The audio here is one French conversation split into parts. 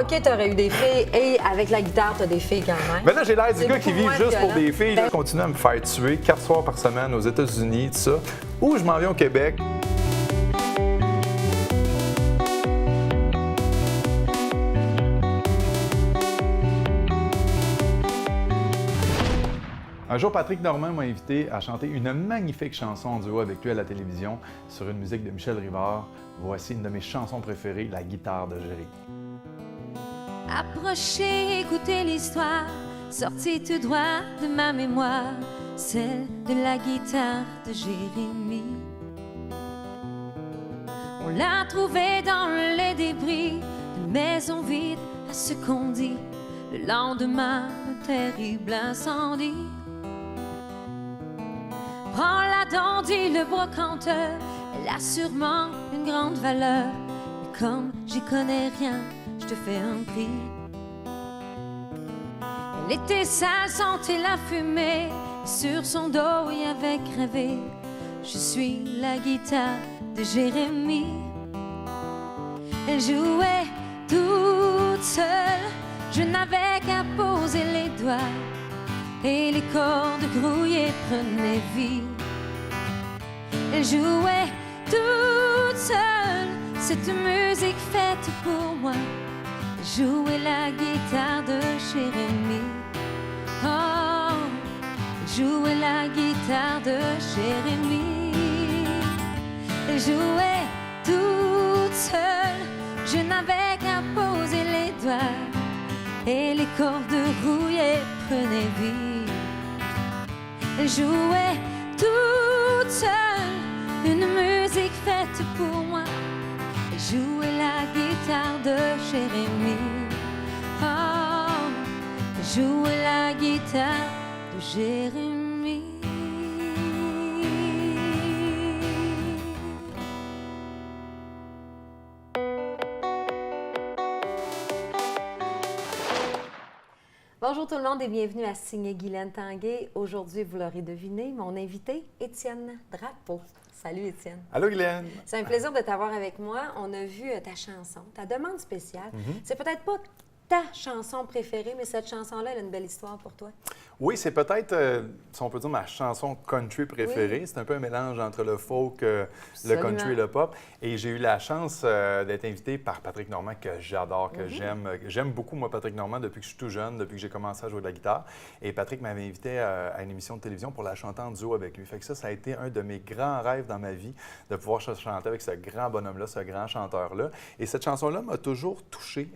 hockey, t'aurais eu des filles et avec la guitare, t'as des filles quand même. Mais là, j'ai l'air du C'est gars qui beaucoup vit moins juste pour violent. des filles. Je continue à me faire tuer 4 soirs par semaine aux États-Unis, tout ça. Ou je m'en viens au Québec. Un jour, Patrick Normand m'a invité à chanter une magnifique chanson en duo avec lui à la télévision sur une musique de Michel Rivard. Voici une de mes chansons préférées, La guitare de Géry. Approchez, écoutez l'histoire, sortie tout droit de ma mémoire, celle de la guitare de Jérémie. On l'a trouvée dans les débris d'une maison vide, à ce qu'on dit, le lendemain d'un terrible incendie. Prends-la donc, dit le brocanteur, elle a sûrement une grande valeur, mais comme j'y connais rien, je te fais un prix. Elle était sale, sentait la fumée, et sur son dos y avait gravé « Je suis la guitare de Jérémie ». Elle jouait toute seule, je n'avais qu'à poser les doigts, et les cordes grouillées prenaient vie. Elle jouait toute seule, cette musique faite pour moi. Elle jouait la guitare de Jérémie. Oh, elle jouait la guitare de Jérémie. Elle jouait toute seule, je n'avais qu'à poser les doigts, et les cordes rouillées prenaient vie. Elle jouait toute seule, une musique faite pour moi. Elle jouait la guitare de Jérémie. Oh, elle jouait la guitare de Jérémie. Bonjour tout le monde et bienvenue à Signer Guylaine Tanguay. Aujourd'hui, vous l'aurez deviné, mon invité, Étienne Drapeau. Salut Étienne. Allô, Guylaine. C'est un plaisir de t'avoir avec moi. On a vu ta chanson, ta demande spéciale. C'est peut-être pas ta chanson préférée, mais cette chanson-là, elle a une belle histoire pour toi. Oui, c'est peut-être, si on peut dire, ma chanson country préférée. Oui. C'est un peu un mélange entre le folk, le country et le pop. Et j'ai eu la chance d'être invité par Patrick Normand, que j'adore, que j'aime. J'aime beaucoup, moi, Patrick Normand, depuis que je suis tout jeune, depuis que j'ai commencé à jouer de la guitare. Et Patrick m'avait invité à une émission de télévision pour la chanter en duo avec lui. Fait que ça a été un de mes grands rêves dans ma vie, de pouvoir chanter avec ce grand bonhomme-là, ce grand chanteur-là. Et cette chanson-là m'a toujours touché.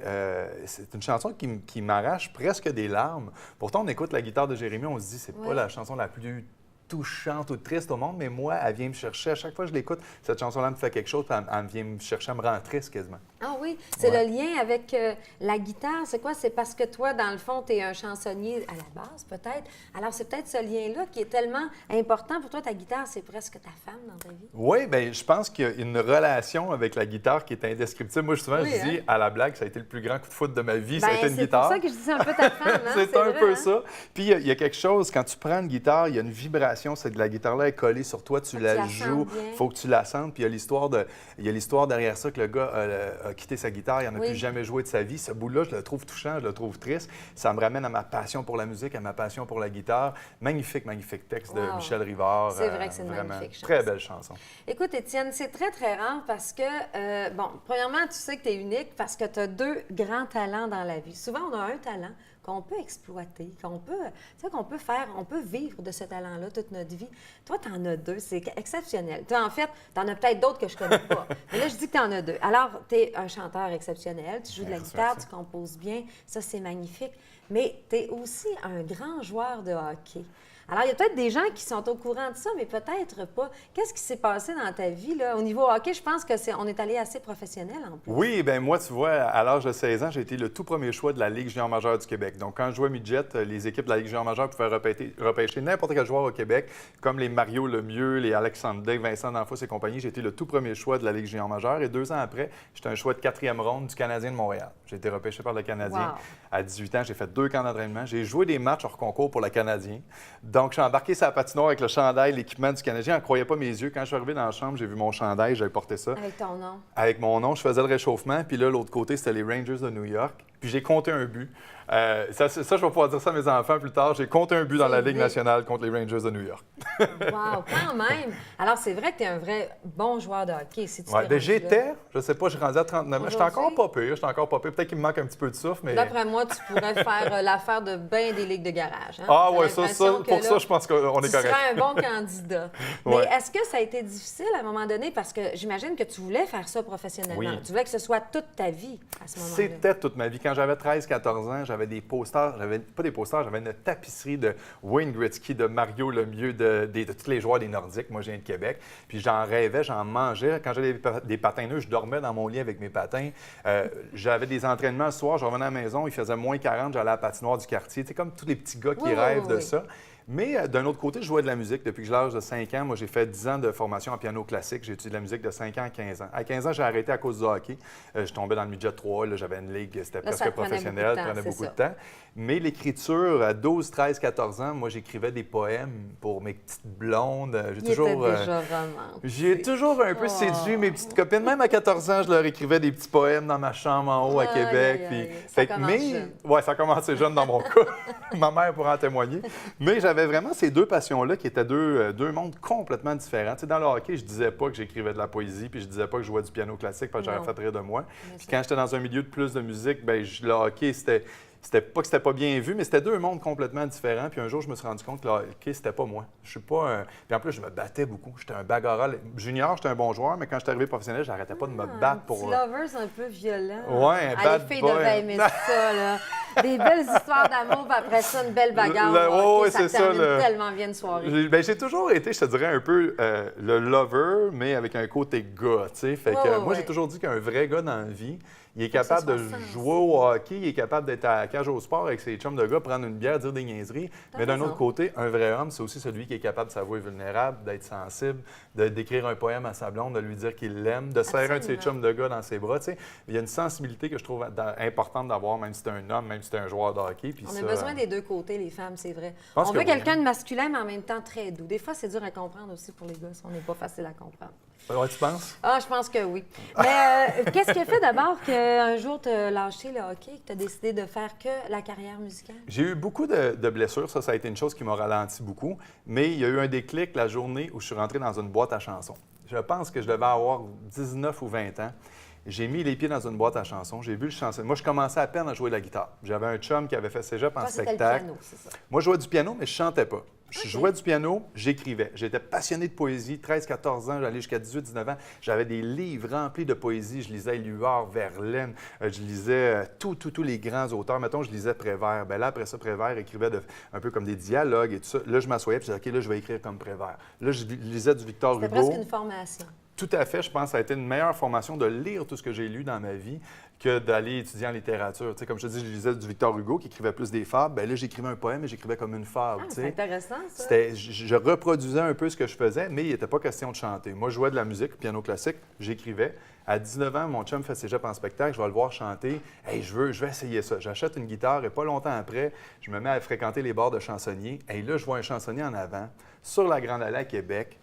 C'est une chanson qui m'arrache presque des larmes. Pourtant, on écoute la guitare de Jérémie, on se dit, c'est pas la chanson la plus touchante ou triste au monde, mais moi, elle vient me chercher. À chaque fois que je l'écoute, cette chanson-là me fait quelque chose, puis elle vient me chercher à me rendre triste quasiment. Ah oui, c'est le lien avec la guitare. C'est quoi? C'est parce que toi, dans le fond, tu es un chansonnier à la base, peut-être. Alors, c'est peut-être ce lien-là qui est tellement important pour toi. Ta guitare, c'est presque ta femme dans ta vie. Oui, bien, je pense qu'il y a une relation avec la guitare qui est indescriptible. Moi, souvent, je dis à la blague, ça a été le plus grand coup de foudre de ma vie, ça a été une guitare. C'est pour ça que je dis un peu ta femme. Hein? C'est un peu ça. Puis, il y a quelque chose, quand tu prends une guitare, il y a une vibration. C'est que la guitare-là est collée sur toi, tu la joues, il faut que tu la sentes. Puis il y a l'histoire derrière ça que le gars a quitté sa guitare, il n'en a plus jamais joué de sa vie. Ce bout-là, je le trouve touchant, je le trouve triste. Ça me ramène à ma passion pour la musique, à ma passion pour la guitare. Magnifique, magnifique texte de Michel Rivard. C'est vrai que c'est une magnifique chanson. Très belle chanson. Écoute, Étienne, c'est très, très rare parce que, bon, premièrement, tu sais que tu es unique parce que tu as deux grands talents dans la vie. Souvent, on a un talent qu'on peut exploiter, qu'on peut faire, on peut vivre de ce talent-là toute notre vie. Toi, tu en as deux, c'est exceptionnel. Toi, en fait, tu en as peut-être d'autres que je ne connais pas. Mais là, je dis que tu en as deux. Alors, tu es un chanteur exceptionnel, tu joues de la guitare, tu composes bien, ça, c'est magnifique. Mais tu es aussi un grand joueur de hockey. Alors, il y a peut-être des gens qui sont au courant de ça, mais peut-être pas. Qu'est-ce qui s'est passé dans ta vie, là? Au niveau hockey, je pense qu'on est allé assez professionnel, en plus. Oui, bien moi, tu vois, à l'âge de 16 ans, j'ai été le tout premier choix de la Ligue junior majeure du Québec. Donc, quand je jouais midget, les équipes de la Ligue junior majeure pouvaient repêcher n'importe quel joueur au Québec, comme les Mario Lemieux, les Alexandre Daigle, Vincent D'Anfos et compagnie. J'ai été le tout premier choix de la Ligue junior majeure. Et 2 ans après, j'étais un choix de 4e ronde du Canadien de Montréal. J'ai été repêché par le Canadien. Wow. À 18 ans, j'ai fait 2 camps d'entraînement. J'ai joué des matchs hors concours pour le Canadien. Donc, j'ai embarqué sa patinoire avec le chandail, l'équipement du Canadien. Je ne croyais pas mes yeux. Quand je suis arrivé dans la chambre, j'ai vu mon chandail, j'avais porté ça. Avec ton nom. Avec mon nom, je faisais le réchauffement. Puis là, l'autre côté, c'était les Rangers de New York. puis j'ai compté un but. Ça, je vais pouvoir dire ça à mes enfants plus tard. J'ai compté un but dans la Ligue nationale contre les Rangers de New York. Wow, quand même! Alors, c'est vrai que tu es un vrai bon joueur de hockey. Si tu t'es rendu là. J'étais, je sais pas, je suis rendu à 39 ans. J'étais encore pas pire, Peut-être qu'il me manque un petit peu de souffle, mais... D'après moi, tu pourrais faire l'affaire de bien des ligues de garage. Hein? Ah ouais, ça, je pense qu'on est correct. Tu serais un bon candidat. Ouais. Mais est-ce que ça a été difficile à un moment donné? Parce que j'imagine que tu voulais faire ça professionnellement. Oui. Tu voulais que ce soit toute ta vie à ce moment-là. C'était toute ma vie. Quand j'avais 13-14 ans, j'avais des posters, j'avais une tapisserie de Wayne Gretzky, de Mario Lemieux, de tous les joueurs des Nordiques. Moi, je viens de Québec. Puis j'en rêvais, j'en mangeais. Quand j'avais des patins neufs, je dormais dans mon lit avec mes patins. J'avais des entraînements le soir, je revenais à la maison, il faisait moins 40, j'allais à la patinoire du quartier. Tu sais, comme tous les petits gars qui rêvent de ça. Mais d'un autre côté, je jouais de la musique depuis que j'ai l'âge de 5 ans. Moi, j'ai fait 10 ans de formation en piano classique. J'ai étudié de la musique de 5 ans à 15 ans. À 15 ans, j'ai arrêté à cause du hockey. Je tombais dans le midget 3. Là, j'avais une ligue, c'était presque professionnel, ça prenait beaucoup de temps. Mais l'écriture, à 12, 13, 14 ans, moi, j'écrivais des poèmes pour mes petites blondes. J'ai toujours un peu séduit mes petites copines. Même à 14 ans, je leur écrivais des petits poèmes dans ma chambre en haut à Québec. Ça a commencé jeune dans mon cas. Ma mère pourra en témoigner. Mais j'avais vraiment ces deux passions-là qui étaient deux mondes complètement différents. Tu sais, dans le hockey, je disais pas que j'écrivais de la poésie, puis je disais pas que je jouais du piano classique parce que j'aurais fait rire de moi. Puis quand j'étais dans un milieu de plus de musique, bien, le hockey, c'était pas que c'était pas bien vu, mais c'était deux mondes complètement différents. Puis un jour, je me suis rendu compte que le hockey, c'était pas moi. Je suis pas un... Puis en plus, je me battais beaucoup. J'étais un bagarreur. Junior, j'étais un bon joueur, mais quand j'étais arrivé professionnel, j'arrêtais pas de me battre pour... Un petit lovers un peu violent. Ouais, un bad les filles boy. devaient aimer ça, là. Des belles histoires d'amour, puis après ça, une belle bagarre. C'est ça termine tellement bien une soirée. J'ai toujours été, je te dirais, un peu le lover, mais avec un côté gars, tu sais. Fait que moi, j'ai toujours dit qu'un vrai gars dans la vie, il est capable de jouer au hockey, il est capable d'être à la cage au sport avec ses chums de gars, prendre une bière, dire des niaiseries. Mais d'un autre côté, un vrai homme, c'est aussi celui qui est capable de s'avouer vulnérable, d'être sensible, d'écrire un poème à sa blonde, de lui dire qu'il l'aime, de serrer un de ses chums de gars dans ses bras. Tu sais. Il y a une sensibilité que je trouve importante d'avoir, même si c'est un homme, même si c'est un joueur de hockey. Puis on a besoin des deux côtés, les femmes, c'est vrai. On veut quelqu'un de masculin, mais en même temps très doux. Des fois, c'est dur à comprendre aussi pour les gars. On n'est pas facile à comprendre. Ouais, tu penses? Ah, je pense que oui. Mais qu'est-ce qui a fait d'abord qu'un jour tu as lâché le hockey, que tu as décidé de faire que la carrière musicale? J'ai eu beaucoup de blessures. Ça a été une chose qui m'a ralenti beaucoup. Mais il y a eu un déclic la journée où je suis rentré dans une boîte à chansons. Je pense que je devais avoir 19 ou 20 ans. J'ai mis les pieds dans une boîte à chansons. J'ai vu le chansonnier. Moi, je commençais à peine à jouer de la guitare. J'avais un chum qui avait fait cégep en spectacle. Le piano, c'est ça. Moi, je jouais du piano, mais je chantais pas. Je jouais du piano, j'écrivais. J'étais passionné de poésie. 13-14 ans, j'allais jusqu'à 18-19 ans. J'avais des livres remplis de poésie. Je lisais Éluard, Verlaine. Je lisais tous les grands auteurs. Mettons, je lisais Prévert. Bien là, après ça, Prévert écrivait un peu comme des dialogues et tout ça. Là, je m'assoyais et je disais, OK, là, je vais écrire comme Prévert. Là, je lisais du Victor Hugo. C'était presque une formation. Tout à fait. Je pense que ça a été une meilleure formation de lire tout ce que j'ai lu dans ma vie que d'aller étudier en littérature. Tu sais, comme je te dis, je lisais du Victor Hugo qui écrivait plus des fables. Bien là, j'écrivais un poème et j'écrivais comme une fable. C'est intéressant, ça. Je reproduisais un peu ce que je faisais, mais il n'était pas question de chanter. Moi, je jouais de la musique, piano classique, j'écrivais. À 19 ans, mon chum fait cégep en spectacle, je vais le voir chanter. Hey, je vais essayer ça. J'achète une guitare et pas longtemps après, je me mets à fréquenter les bars de chansonniers. Et là, je vois un chansonnier en avant, sur la Grande Allée à Québec.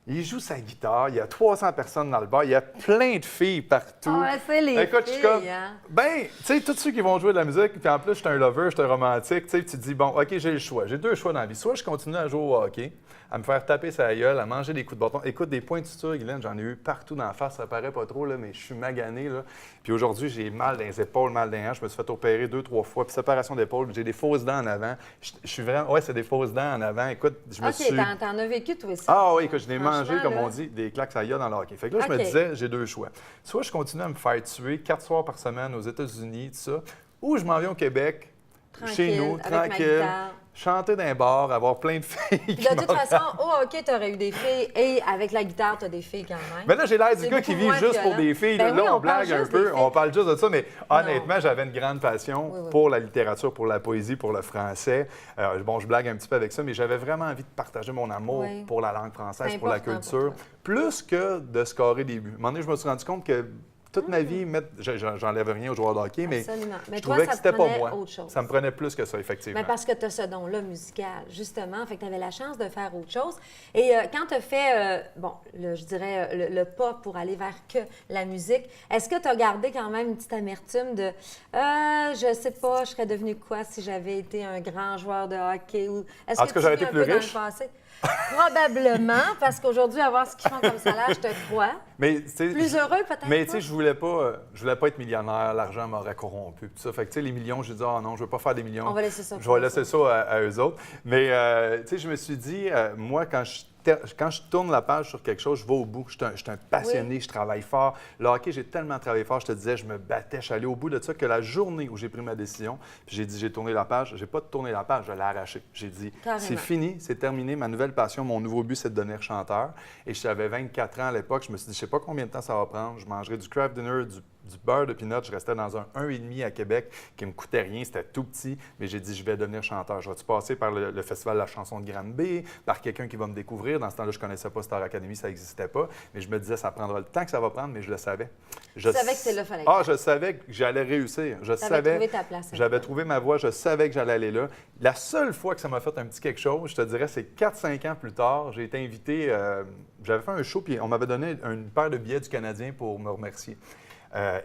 Il joue sa guitare, il y a 300 personnes dans le bar, il y a plein de filles partout. Ah, c'est les filles, hein? Ben, tu sais, tous ceux qui vont jouer de la musique, puis en plus, je suis un lover, je suis un romantique, tu sais, tu te dis, bon, OK, j'ai le choix. J'ai deux choix dans la vie. Soit je continue à jouer au hockey, à me faire taper sa gueule, à manger des coups de bâton. Écoute, des points de suture, Guylaine, j'en ai eu partout dans la face, ça paraît pas trop, là, mais je suis magané, là. Puis aujourd'hui, j'ai mal dans les épaules, mal dans les hanches, je me suis fait opérer 2-3 fois, puis séparation d'épaule, j'ai des fausses dents en avant. Je suis vraiment, ouais, c'est des fausses dents en avant. Écoute, je me suis... OK, t'en as vécu, toi, ça? Ah oui, écoute, je l'ai mangé, comme on dit, des claques à gueule dans le hockey. Fait que là, je me disais, j'ai deux choix. Soit je continue à me faire tuer 4 soirs par semaine aux États-Unis, tout ça, ou je m'en viens au Québec, chez nous, tranquille, chanter dans un bar, avoir plein de filles. De toute façon, au hockey, tu aurais eu des filles et avec la guitare, tu as des filles quand même. Mais là, j'ai l'air du gars qui vit juste pour des filles. Ben là, oui, on blague un peu, on parle juste de ça, mais honnêtement, j'avais une grande passion pour la littérature, pour la poésie, pour le français. Bon, je blague un petit peu avec ça, mais j'avais vraiment envie de partager mon amour pour la langue française, pour la culture, plus que de scorer des buts. À un moment donné, je me suis rendu compte que toute ma vie, j'enlève rien aux joueurs de hockey, mais Absolument. Mais je toi, trouvais que ça te c'était pas prenait moi. autre chose. Ça me prenait plus que ça, effectivement. Mais parce que tu as ce don-là musical, justement. Fait que tu avais la chance de faire autre chose. Et quand tu as fait, je dirais, le pas pour aller vers que la musique, est-ce que tu as gardé quand même une petite amertume de je sais pas, je serais devenue quoi si j'avais été un grand joueur de hockey? Ou est-ce En tout cas, j'aurais été plus riche. Probablement, parce qu'aujourd'hui, avoir ce qu'ils font comme salaire, je te crois. Mais, plus heureux, peut-être. Mais tu sais, je voulais pas être millionnaire. L'argent m'aurait corrompu. Tout ça. Fait que tu sais, les millions, j'ai dit, oh non, je veux pas faire des millions. On va laisser ça. Je vais laisser ça à eux autres. Mais tu sais, je me suis dit, moi, quand je tourne la page sur quelque chose, je vais au bout. Je suis un passionné, je travaille fort. Le hockey, j'ai tellement travaillé fort, je te disais, je me battais, je suis allé au bout de ça que la journée où j'ai pris ma décision, puis j'ai dit, j'ai tourné la page, j'ai pas tourné la page, je l'ai arrachée. J'ai dit, c'est fini, c'est terminé, ma nouvelle passion, mon nouveau but, c'est de devenir chanteur. Et j'avais 24 ans à l'époque, je me suis dit, je sais pas combien de temps ça va prendre, je mangerai du craft dinner, du beurre de peanut. Je restais dans un 1,5 à Québec qui me coûtait rien, c'était tout petit, mais j'ai dit, je vais devenir chanteur. Je vais-tu passer par le Festival de la chanson de Granby, par quelqu'un qui va me découvrir. Dans ce temps-là, je ne connaissais pas Star Academy, ça n'existait pas, mais je me disais, ça prendra le temps que ça va prendre, mais je le savais. Je savais que c'est là, fallait. Je savais que j'allais réussir. Je savais. Trouvé ta place. J'avais trouvé ma voie, je savais que j'allais aller là. La seule fois que ça m'a fait un petit quelque chose, je te dirais, c'est 4-5 ans plus tard, j'ai été invité, j'avais fait un show, puis on m'avait donné une paire de billets du Canadien pour me remercier.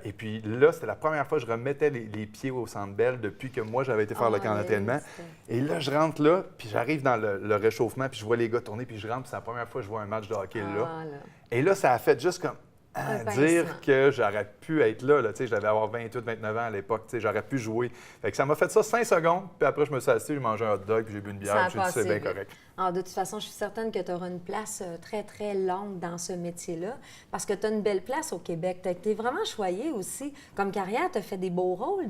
Et puis là, c'était la première fois que je remettais les pieds au Centre Bell depuis que moi, j'avais été faire le camp d'entraînement. Et là, je rentre là, puis j'arrive dans le réchauffement, puis je vois les gars tourner, puis je rentre, puis c'est la première fois que je vois un match de hockey là. Et là, ça a fait juste comme dire que j'aurais pu être là. Tu sais, je devais avoir 28, 29 ans à l'époque. Tu sais, j'aurais pu jouer. Fait que ça m'a fait ça 5 secondes, puis après, je me suis assis, j'ai mangé un hot dog, puis j'ai bu une bière, puis j'ai dit c'est bien correct. Alors, de toute façon, je suis certaine que tu auras une place très, très longue dans ce métier-là, parce que tu as une belle place au Québec. Tu as été vraiment choyé aussi. Comme carrière, tu as fait des beaux rôles.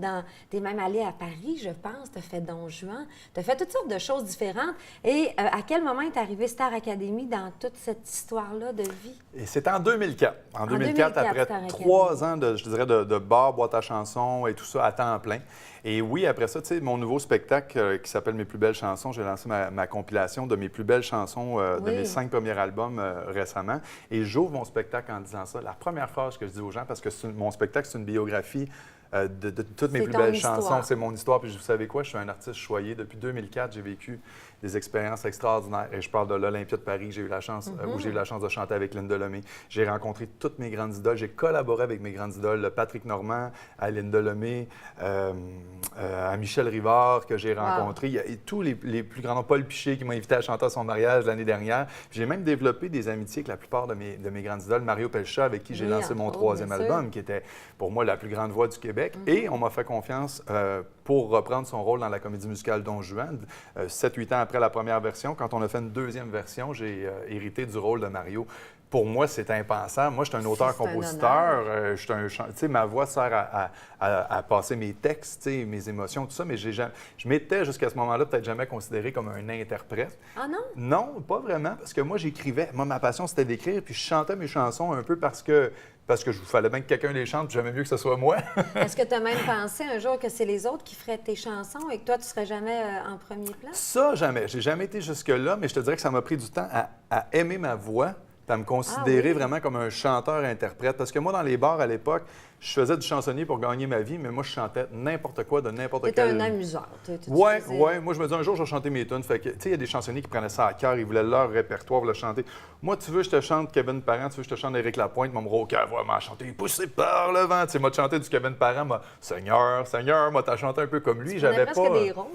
Tu es même allé à Paris, je pense. Tu as fait Don Juan. Tu as fait toutes sortes de choses différentes. Et à quel moment est arrivé Star Academy dans toute cette histoire-là de vie? Et c'est en 2004. En 2004, après 3 ans de bar, boîte à chansons et tout ça à temps plein. Et oui, après ça, tu sais, mon nouveau spectacle qui s'appelle Mes plus belles chansons, j'ai lancé ma compilation de mes plus belles chansons de mes 5 premiers albums récemment. Et j'ouvre mon spectacle en disant ça. La première phrase que je dis aux gens, parce que mon spectacle, c'est une biographie de toutes mes plus belles chansons. C'est mon histoire. Puis vous savez quoi? Je suis un artiste choyé. Depuis 2004, j'ai vécu des expériences extraordinaires. Et je parle de l'Olympia de Paris, j'ai eu la chance, où j'ai eu la chance de chanter avec Linda Lemay. J'ai rencontré toutes mes grandes idoles. J'ai collaboré avec mes grandes idoles, Patrick Normand, à Linda Lemay, à Michel Rivard, que j'ai rencontré. Il y a tous les plus grands noms. Paul Piché, qui m'a invité à chanter à son mariage l'année dernière. J'ai même développé des amitiés avec la plupart de mes grandes idoles. Mario Pelcha, avec qui j'ai lancé mon 3e album, qui était pour moi la plus grande voix du Québec. Et on m'a fait confiance pour reprendre son rôle dans la comédie musicale Don Juan. 7-8 ans après la première version, quand on a fait une 2e version, j'ai hérité du rôle de Mario. Pour moi, c'est impensable. Moi, je suis un auteur-compositeur. Tu sais, ma voix sert à passer mes textes, mes émotions, tout ça, mais je m'étais jusqu'à ce moment-là peut-être jamais considéré comme un interprète. Ah non? Non, pas vraiment, parce que moi, j'écrivais. Moi, ma passion, c'était d'écrire, puis je chantais mes chansons un peu parce que il fallait bien que quelqu'un les chante, puis j'aimais mieux que ce soit moi. Est-ce que tu as même pensé un jour que c'est les autres qui feraient tes chansons et que toi, tu ne serais jamais en premier plan? Ça, jamais. J'ai jamais été jusque-là, mais je te dirais que ça m'a pris du temps à aimer ma voix, à me considérer vraiment comme un chanteur-interprète. Parce que moi, dans les bars à l'époque, je faisais du chansonnier pour gagner ma vie, mais moi, je chantais n'importe quoi de n'importe quel... T'étais un amuseur. Oui. Moi, je me disais, un jour, je vais chanter mes tunes. Fait que, tu sais, il y a des chansonniers qui prenaient ça à cœur, ils voulaient leur répertoire, le chanter. Moi, tu veux, je te chante Kevin Parent, tu veux, je te chante Éric Lapointe, mon rocker va m'a chanté poussé par le vent. Tu sais, moi, de chanter du Kevin Parent, moi, Seigneur, moi, t'as chanté un peu comme lui. J'avais pas. Des rôles,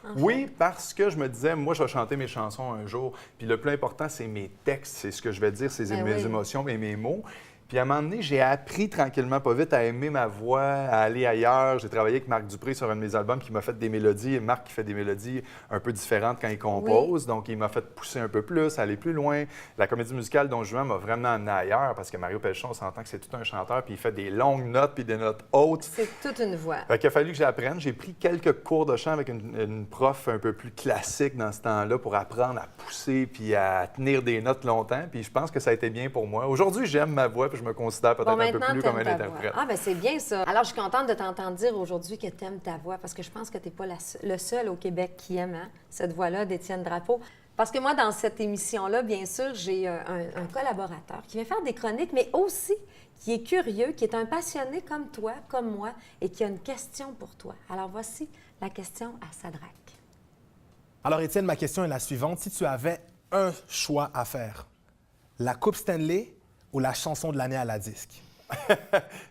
hein, oui, parce que je me disais, moi, je vais chanter mes chansons un jour. Puis le plus important, c'est mes textes, c'est ce que je vais dire, c'est mes émotions et mes mots. Puis à un moment donné, j'ai appris tranquillement, pas vite, à aimer ma voix, à aller ailleurs. J'ai travaillé avec Marc Dupré sur un de mes albums qui m'a fait des mélodies. Et Marc qui fait des mélodies un peu différentes quand il compose. Donc, il m'a fait pousser un peu plus, aller plus loin. La comédie musicale Don Juan m'a vraiment amené ailleurs parce que Mario Pelchon, on s'entend que c'est tout un chanteur, puis il fait des longues notes puis des notes hautes. C'est toute une voix. Fait qu'il a fallu que j'apprenne. J'ai pris quelques cours de chant avec une prof un peu plus classique dans ce temps-là pour apprendre à pousser puis à tenir des notes longtemps. Puis je pense que ça a été bien pour moi. Aujourd'hui, j'aime ma voix puis je me considère peut-être un peu plus comme un interprète. Ah, bien, c'est bien ça. Alors, je suis contente de t'entendre dire aujourd'hui que tu aimes ta voix parce que je pense que tu n'es pas le seul au Québec qui aime cette voix-là d'Étienne Drapeau. Parce que moi, dans cette émission-là, bien sûr, j'ai un collaborateur qui vient faire des chroniques, mais aussi qui est curieux, qui est un passionné comme toi, comme moi, et qui a une question pour toi. Alors, voici la question à Sadraque. Alors, Étienne, ma question est la suivante. Si tu avais un choix à faire, la Coupe Stanley ou la chanson de l'année à la disque?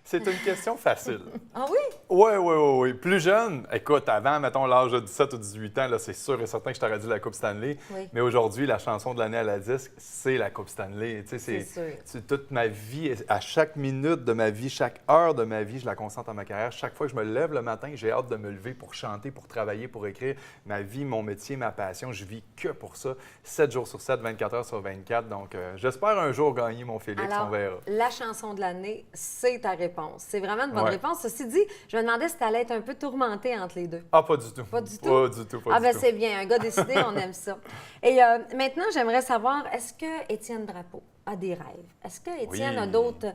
C'est une question facile. Ah oui? Oui. Plus jeune, écoute, avant, mettons, l'âge de 17 ou 18 ans, là, c'est sûr et certain que je t'aurais dit la Coupe Stanley. Oui. Mais aujourd'hui, la chanson de l'année à la disque, c'est la Coupe Stanley. Tu sais, C'est sûr. c'est toute ma vie, à chaque minute de ma vie, chaque heure de ma vie, je la concentre dans ma carrière. Chaque fois que je me lève le matin, j'ai hâte de me lever pour chanter, pour travailler, pour écrire. Ma vie, mon métier, ma passion, je vis que pour ça. 7 jours sur 7, 24 heures sur 24. Donc, j'espère un jour gagner mon Félix, Alors, on verra. la chanson de l'année, c'est ta réponse. C'est vraiment une bonne Ouais. réponse. Ceci dit, je me demandais si tu allais être un peu tourmenté entre les deux. Ah, pas du tout. Pas du tout? Pas du tout, pas Ah du ben tout. c'est bien, un gars décidé, on aime ça. Et maintenant, j'aimerais savoir, est-ce que Étienne Drapeau a des rêves? Est-ce que Étienne a Oui. d'autres...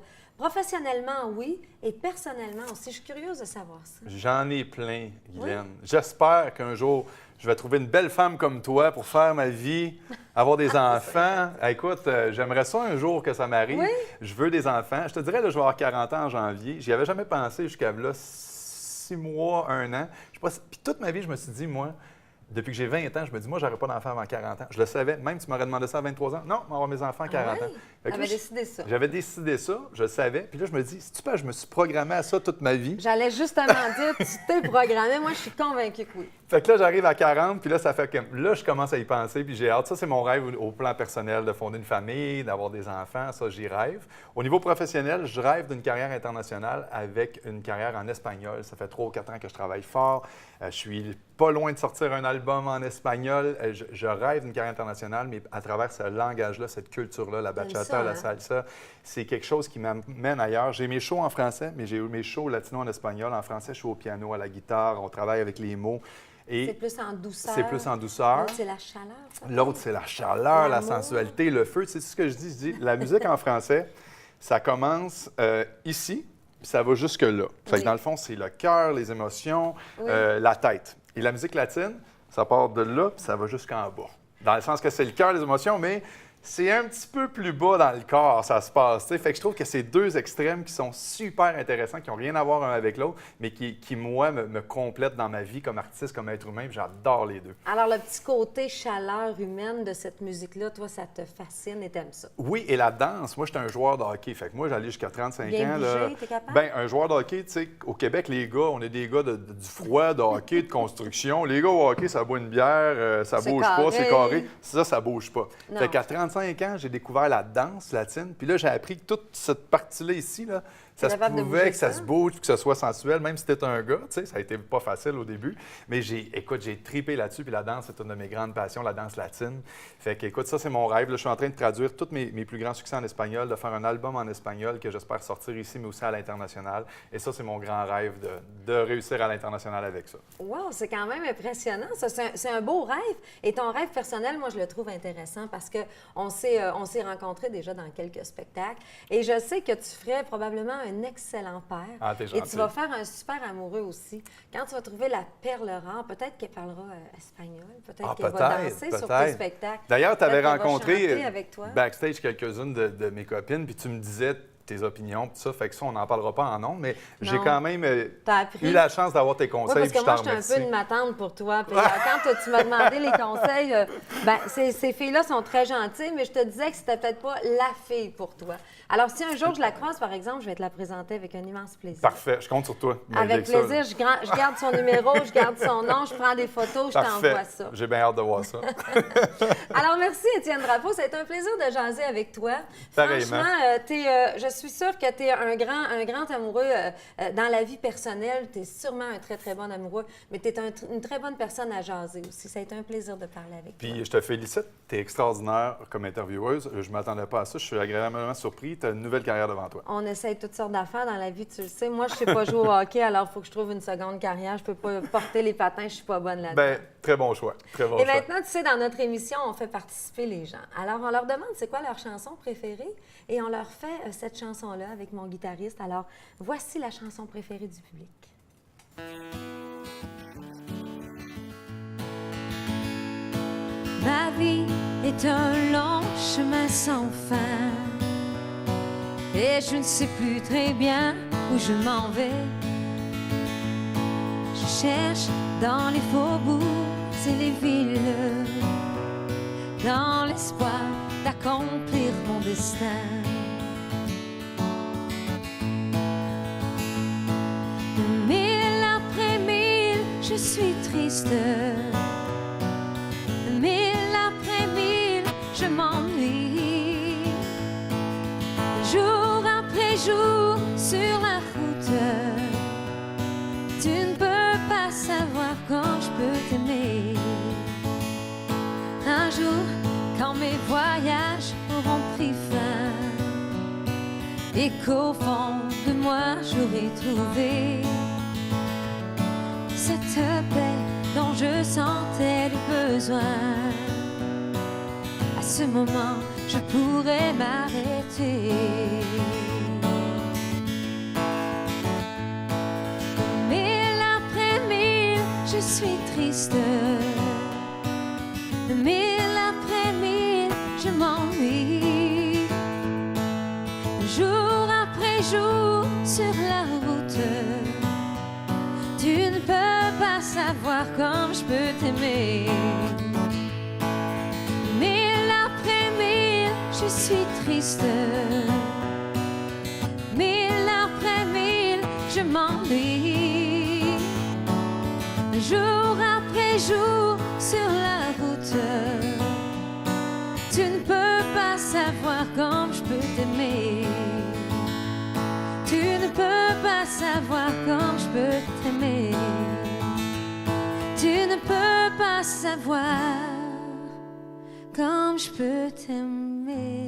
Professionnellement, oui, et personnellement aussi. Je suis curieuse de savoir ça. J'en ai plein, Guylaine. J'espère qu'un jour, je vais trouver une belle femme comme toi pour faire ma vie, avoir des enfants. Écoute, j'aimerais ça un jour que ça m'arrive. Oui. Je veux des enfants. Je te dirais, là, je vais avoir 40 ans en janvier. J'y avais jamais pensé jusqu'à là, 6 mois, 1 an. Je sais pas, puis toute ma vie, je me suis dit, moi, depuis que j'ai 20 ans, je me dis, moi, j'aurais pas d'enfants avant 40 ans. Je le savais. Même tu m'aurais demandé ça à 23 ans. Non, avoir mes enfants à 40 ans. Fait que J'avais là, décidé ça. J'avais décidé ça, je le savais. Puis là, je me dis, si tu peux, je me suis programmé à ça toute ma vie. J'allais justement dire, tu t'es programmé. Moi, je suis convaincue que oui. Fait que là, j'arrive à 40, puis là, ça fait que là, je commence à y penser, puis j'ai hâte. Ça, c'est mon rêve au plan personnel, de fonder une famille, d'avoir des enfants. Ça, j'y rêve. Au niveau professionnel, je rêve d'une carrière internationale avec une carrière en espagnol. Ça fait 3 ou 4 ans que je travaille fort. Je suis pas loin de sortir un album en espagnol. Je rêve d'une carrière internationale, mais à travers ce langage-là, cette culture-là, la T'aimes bachata, ça, la hein? salsa, c'est quelque chose qui m'amène ailleurs. J'ai mes shows en français, mais j'ai eu mes shows latino en espagnol. En français, je suis au piano, à la guitare. On travaille avec les mots. C'est plus en douceur. C'est plus en douceur. L'autre, c'est la chaleur. ça? L'autre, c'est la chaleur, la L'amour. sensualité, le feu. Tu sais ce que je dis? Je dis, la musique en français, ça commence ici, puis ça va jusque-là. Fait Oui. que dans le fond, c'est le cœur, les émotions, Oui. la tête. Et la musique latine, ça part de là, puis ça va jusqu'en bas. Dans le sens que c'est le cœur, les émotions, mais c'est un petit peu plus bas dans le corps, ça se passe. Tu sais. Fait que je trouve que c'est deux extrêmes qui sont super intéressants, qui n'ont rien à voir un avec l'autre, mais qui moi, me complètent dans ma vie comme artiste, comme être humain, puis j'adore les deux. Alors, le petit côté chaleur humaine de cette musique-là, toi, ça te fascine et t'aimes ça. Oui, et la danse, moi, j'étais un joueur de hockey. Fait que moi, j'allais jusqu'à 35 Bien ans. bouger, Là. t'es capable? Ben, un joueur de hockey, tu sais, au Québec, les gars, on est des gars du froid, de hockey, de construction. Les gars au hockey, ça boit une bière, ça C'est bouge carré. pas, c'est carré. Ça bouge pas. Non. Fait qu'à 35 ans, j'ai découvert la danse latine. Puis là, j'ai appris que toute cette partie-là ici, là, ça se capable de pouvait bouger que ça ça? se bouge, puis que ce soit sensuel, même si t'es un gars, tu sais, ça a été pas facile au début. Mais j'ai tripé là-dessus, puis la danse, c'est une de mes grandes passions, la danse latine. Fait que, écoute, ça, c'est mon rêve. Là, je suis en train de traduire tous mes plus grands succès en espagnol, de faire un album en espagnol que j'espère sortir ici, mais aussi à l'international. Et ça, c'est mon grand rêve de réussir à l'international avec ça. Wow, c'est quand même impressionnant. Ça, c'est un beau rêve. Et ton rêve personnel, moi, je le trouve intéressant parce qu'on s'est rencontrés déjà dans quelques spectacles. Et je sais que tu ferais probablement un excellent père. Ah, t'es et gentil. tu vas faire un super amoureux aussi. Quand tu vas trouver la perle rare, peut-être qu'elle parlera espagnol, peut-être Ah, qu'elle va peut-être, danser sur tes peut-être. spectacles. D'ailleurs, tu avais Peut-être qu'elle va rencontré chanter avec toi. backstage quelques-unes de mes copines, puis tu me disais tes opinions, puis ça, fait que ça, on n'en parlera pas en ondes, mais j'ai Non. quand même T'as appris. eu la chance d'avoir tes Oui, conseils, parce que puis je moi, t'en je suis un peu remercie. une matante pour toi. Puis, quand tu m'as demandé les conseils, ben, ces filles-là sont très gentilles, mais je te disais que c'était peut-être pas la fille pour toi. Alors, si un jour je la croise, par exemple, je vais te la présenter avec un immense plaisir. Parfait, je compte sur toi. Avec ça, là. plaisir, je garde son numéro, je garde son nom, je prends des photos, je Parfait. t'envoie ça. J'ai bien hâte de voir ça. Alors, merci, Étienne Drapeau. Ça a été un plaisir de jaser avec toi. Pareillement. Franchement, je suis sûre que tu es un grand amoureux dans la vie personnelle. Tu es sûrement un très, très bon amoureux, mais tu es une très bonne personne à jaser aussi. Ça a été un plaisir de parler avec toi. Puis je te félicite, tu es extraordinaire comme intervieweuse. Je ne m'attendais pas à ça, je suis agréablement surpris. Tu as une nouvelle carrière devant toi. On essaye toutes sortes d'affaires dans la vie, tu le sais. Moi, je ne sais pas jouer au hockey, alors il faut que je trouve une seconde carrière. Je peux pas porter les patins, je ne suis pas bonne là-dedans. Ben, très bon choix. Très bon Et choix. maintenant, tu sais, dans notre émission, on fait participer les gens. Alors, on leur demande c'est quoi leur chanson préférée et on leur fait cette chanson-là avec mon guitariste. Alors, voici la chanson préférée du public. Ma vie est un long chemin sans fin. Et je ne sais plus très bien où je m'en vais. Je cherche dans les faubourgs et les villes, dans l'espoir d'accomplir mon destin. Mille après mille, je suis triste. Mille après mille, je m'ennuie. Jour après jour, sur la route, tu ne peux pas savoir quand je peux t'aimer. Un jour, quand mes voyages auront pris fin, et qu'au fond de moi j'aurai trouvé cette paix dont je sentais le besoin, à ce moment je pourrais m'arrêter. Mille après mille, je suis triste. Mille après mille, je m'ennuie. Jour après jour, sur la route, tu ne peux pas savoir comme je peux t'aimer. Mille après mille, je suis triste. Mille après mille, je m'ennuie. Jour après jour, sur la route, tu ne peux pas savoir comme je peux t'aimer. Tu ne peux pas savoir comme je peux t'aimer. Tu ne peux pas savoir comme je peux t'aimer.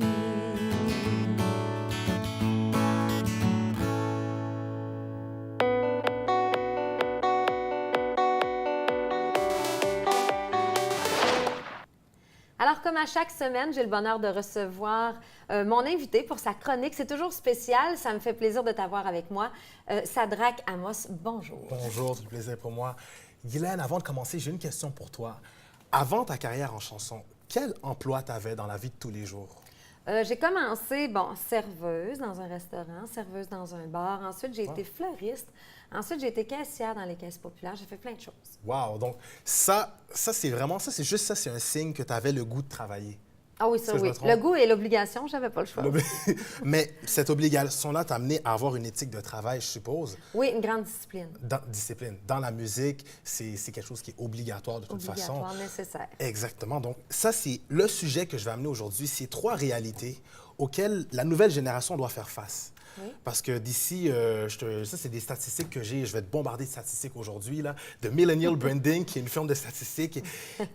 Alors, comme à chaque semaine, j'ai le bonheur de recevoir mon invité pour sa chronique. C'est toujours spécial. Ça me fait plaisir de t'avoir avec moi. Sadraque Amos, bonjour. Bonjour, c'est un plaisir pour moi. Guylaine, avant de commencer, j'ai une question pour toi. Avant ta carrière en chanson, quel emploi tu avais dans la vie de tous les jours? J'ai commencé, serveuse dans un restaurant, serveuse dans un bar. Ensuite, j'ai été fleuriste. Ensuite, j'ai été caissière dans les caisses populaires. J'ai fait plein de choses. Wow! Donc, c'est un signe que tu avais le goût de travailler. Ah oui, ça, Est-ce que je oui. me trompe? Le goût et l'obligation, j'avais pas le choix. Mais cette obligation-là t'a amené à avoir une éthique de travail, je suppose. Oui, une grande discipline. Discipline. Dans la musique, c'est quelque chose qui est obligatoire de toute façon. Obligatoire, nécessaire. Exactement. Donc, ça, c'est le sujet que je vais amener aujourd'hui. C'est 3 réalités auxquelles la nouvelle génération doit faire face. Oui. Parce que d'ici, ça, c'est des statistiques que j'ai. Je vais te bombarder de statistiques aujourd'hui, là, de Millennial Branding, qui est une firme de statistiques.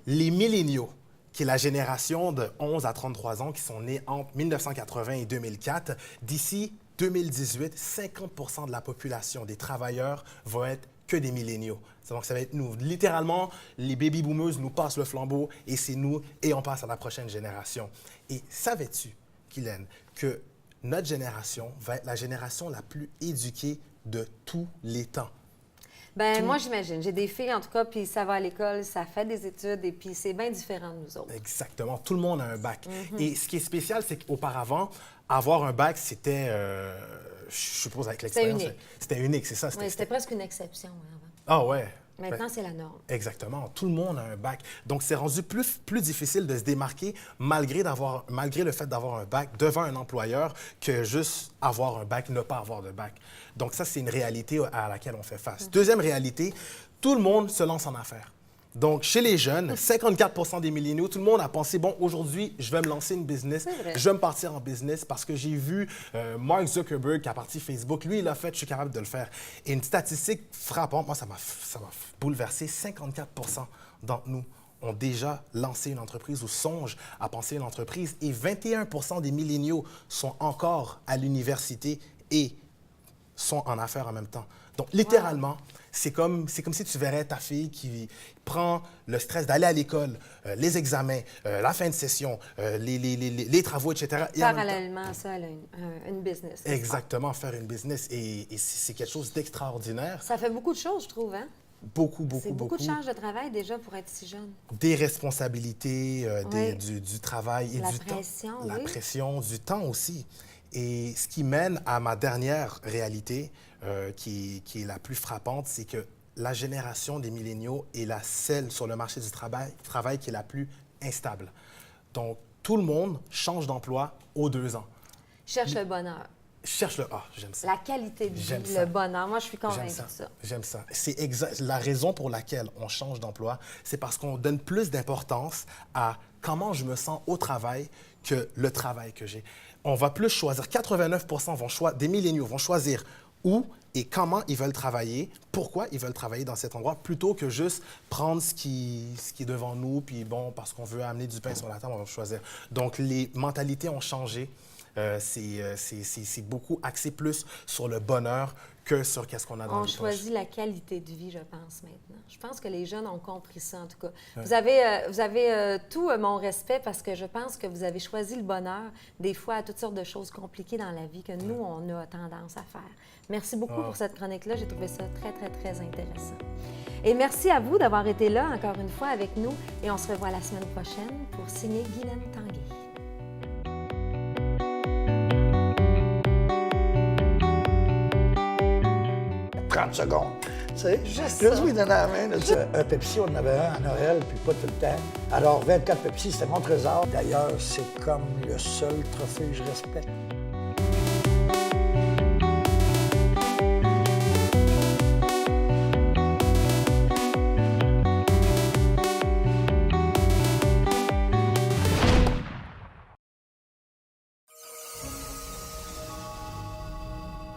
Les milléniaux, qui est la génération de 11 à 33 ans, qui sont nés entre 1980 et 2004, d'ici 2018, 50 de la population des travailleurs vont être que des milléniaux. Donc, ça va être nous. Littéralement, les baby-boomers nous passent le flambeau et c'est nous, et on passe à la prochaine génération. Et savais-tu, Guylaine, que notre génération va être la génération la plus éduquée de tous les temps? Moi, j'imagine. J'ai des filles, en tout cas, puis ça va à l'école, ça fait des études, et puis c'est bien différent de nous autres. Exactement. Tout le monde a un bac. Et ce qui est spécial, c'est qu'auparavant, avoir un bac, c'était, je suppose avec l'expérience, c'était unique, c'est ça? Oui, c'était presque une exception avant. Ah ouais. Maintenant, c'est la norme. Exactement. Tout le monde a un bac. Donc, c'est rendu plus difficile de se démarquer malgré le fait d'avoir un bac devant un employeur que juste avoir un bac, ne pas avoir de bac. Donc, ça, c'est une réalité à laquelle on fait face. Deuxième réalité, tout le monde se lance en affaires. Donc, chez les jeunes, 54 des milléniaux, tout le monde a pensé, bon, aujourd'hui, je vais me lancer une business, je vais me partir en business parce que j'ai vu Mark Zuckerberg qui a parti Facebook, lui, il l'a fait, je suis capable de le faire. Et une statistique frappante, moi, ça m'a bouleversé, 54 d'entre nous ont déjà lancé une entreprise ou songent à penser une entreprise et 21 des milléniaux sont encore à l'université et sont en affaires en même temps. Donc, littéralement, c'est comme si tu verrais ta fille qui prend le stress d'aller à l'école, les examens, la fin de session, les travaux, etc. Parallèlement à ça, elle a une business. Exactement, faire une business. Et c'est quelque chose d'extraordinaire. Ça fait beaucoup de choses, je trouve, hein? Beaucoup, C'est beaucoup de charge de travail déjà pour être si jeune. Des responsabilités, Oui. du travail et La du pression, temps. La oui. pression, du temps aussi. Et ce qui mène à ma dernière réalité, qui est la plus frappante, c'est que la génération des milléniaux est celle sur le marché du travail qui est la plus instable. Donc, tout le monde change d'emploi aux 2 ans. Cherche le bonheur, Cherche le A, j'aime ça. la qualité de vie, J'aime le ça. bonheur. Moi, je suis J'aime convaincue ça. de ça. J'aime ça. C'est la raison pour laquelle on change d'emploi, c'est parce qu'on donne plus d'importance à comment je me sens au travail que le travail que j'ai. On va plus choisir, 89 des milléniaux vont choisir où et comment ils veulent travailler, pourquoi ils veulent travailler dans cet endroit, plutôt que juste prendre ce qui est devant nous, puis bon, parce qu'on veut amener du pain sur la table, on va choisir. Donc, les mentalités ont changé. C'est beaucoup axé plus sur le bonheur que sur qu'est-ce qu'on a dans On les poches. choisit la qualité de vie, je pense, maintenant. Je pense que les jeunes ont compris ça, en tout cas. Vous avez tout mon respect parce que je pense que vous avez choisi le bonheur, des fois, à toutes sortes de choses compliquées dans la vie que nous, on a tendance à faire. Merci beaucoup pour cette chronique-là. J'ai trouvé ça très, très, très intéressant. Et merci à vous d'avoir été là, encore une fois, avec nous. Et on se revoit la semaine prochaine pour signer Guylaine Tanguay. 30 secondes. Tu sais, Juste lui ça. donner à la main. Là, tu sais. Un Pepsi, on en avait un à Noël, puis pas tout le temps. Alors, 24 Pepsi, c'était mon trésor. D'ailleurs, c'est comme le seul trophée que je respecte.